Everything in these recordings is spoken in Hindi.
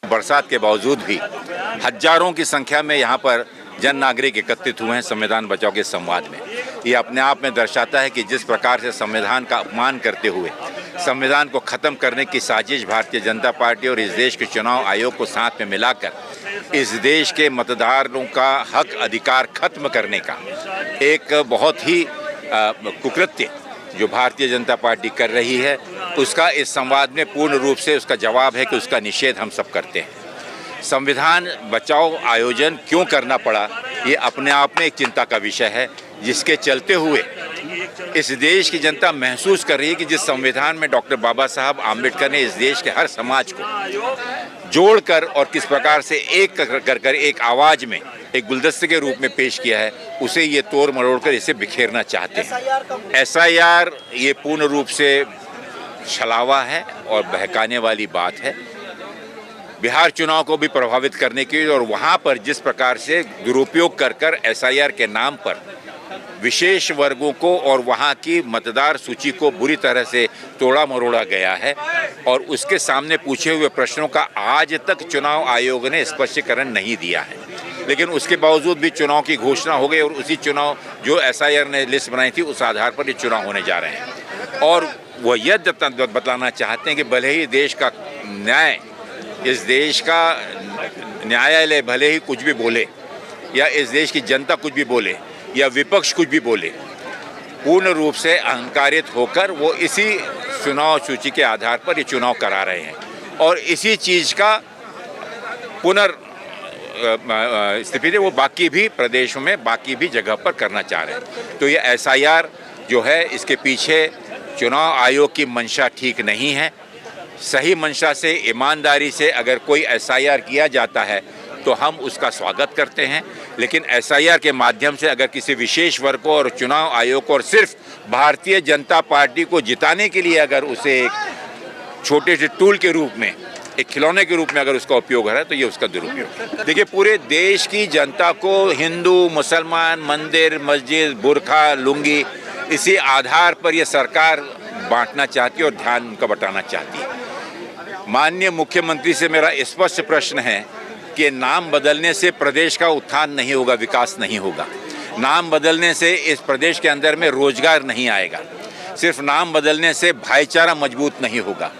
बरसात के बावजूद भी हजारों की संख्या में यहाँ पर जन नागरिक एकत्रित हुए हैं संविधान बचाओ के संवाद में। ये अपने आप में दर्शाता है कि जिस प्रकार से संविधान का अपमान करते हुए संविधान को ख़त्म करने की साजिश भारतीय जनता पार्टी और इस देश के चुनाव आयोग को साथ में मिलाकर इस देश के मतदारों का हक अधिकार खत्म करने का एक बहुत ही कुकृत्य जो भारतीय जनता पार्टी कर रही है, उसका इस संवाद में पूर्ण रूप से उसका जवाब है कि उसका निषेध हम सब करते हैं। संविधान बचाओ आयोजन क्यों करना पड़ा, ये अपने आप में एक चिंता का विषय है, जिसके चलते हुए इस देश की जनता महसूस कर रही है कि जिस संविधान में डॉक्टर बाबा साहब आम्बेडकर ने इस देश के हर समाज को जोड़कर और किस प्रकार से एक कर एक आवाज़ में एक गुलदस्ते के रूप में पेश किया है, उसे ये तोड़ मरोड़ कर इसे बिखेरना चाहते हैं। एसआईआर ये पूर्ण रूप से छलावा है और बहकाने वाली बात है। बिहार चुनाव को भी प्रभावित करने की और वहाँ पर जिस प्रकार से दुरुपयोग कर एसआईआर के नाम पर विशेष वर्गों को और वहाँ की मतदार सूची को बुरी तरह से तोड़ा मरोड़ा गया है और उसके सामने पूछे हुए प्रश्नों का आज तक चुनाव आयोग ने स्पष्टीकरण नहीं दिया है। लेकिन उसके बावजूद भी चुनाव की घोषणा हो गई और उसी चुनाव जो एसआईआर ने लिस्ट बनाई थी उस आधार पर ये चुनाव होने जा रहे हैं। और वो यह बतलाना चाहते हैं कि भले ही देश का न्याय, इस देश का न्यायालय भले ही कुछ भी बोले या इस देश की जनता कुछ भी बोले या विपक्ष कुछ भी बोले, पूर्ण रूप से अहंकारित होकर वो इसी चुनाव सूची के आधार पर ये चुनाव करा रहे हैं और इसी चीज़ का स्थिति वो बाकी भी प्रदेशों में बाकी भी जगह पर करना चाह रहे हैं। तो ये एसआईआर जो है, इसके पीछे चुनाव आयोग की मंशा ठीक नहीं है। सही मंशा से, ईमानदारी से अगर कोई एसआईआर किया जाता है तो हम उसका स्वागत करते हैं, लेकिन एसआईआर के माध्यम से अगर किसी विशेष वर्ग को और चुनाव आयोग को और सिर्फ भारतीय जनता पार्टी को जिताने के लिए अगर उसे एक छोटे से टूल के रूप में, एक खिलौने के रूप में अगर उसका उपयोग हो रहा है तो ये उसका दुरुपयोग है। देखिए, पूरे देश की जनता को हिंदू, मुसलमान, मंदिर, मस्जिद, बुरखा, लुंगी, इसी आधार पर यह सरकार बांटना चाहती है और ध्यान उनका बटाना चाहती है। माननीय मुख्यमंत्री से मेरा स्पष्ट प्रश्न है कि नाम बदलने से प्रदेश का उत्थान नहीं होगा, विकास नहीं होगा। नाम बदलने से इस प्रदेश के अंदर में रोजगार नहीं आएगा। सिर्फ नाम बदलने से भाईचारा मजबूत नहीं होगा।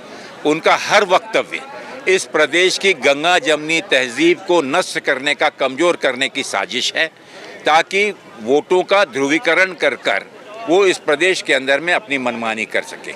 उनका हर वक्तव्य इस प्रदेश की गंगा जमनी तहजीब को नष्ट करने का, कमज़ोर करने की साजिश है, ताकि वोटों का ध्रुवीकरण कर वो इस प्रदेश के अंदर में अपनी मनमानी कर सके।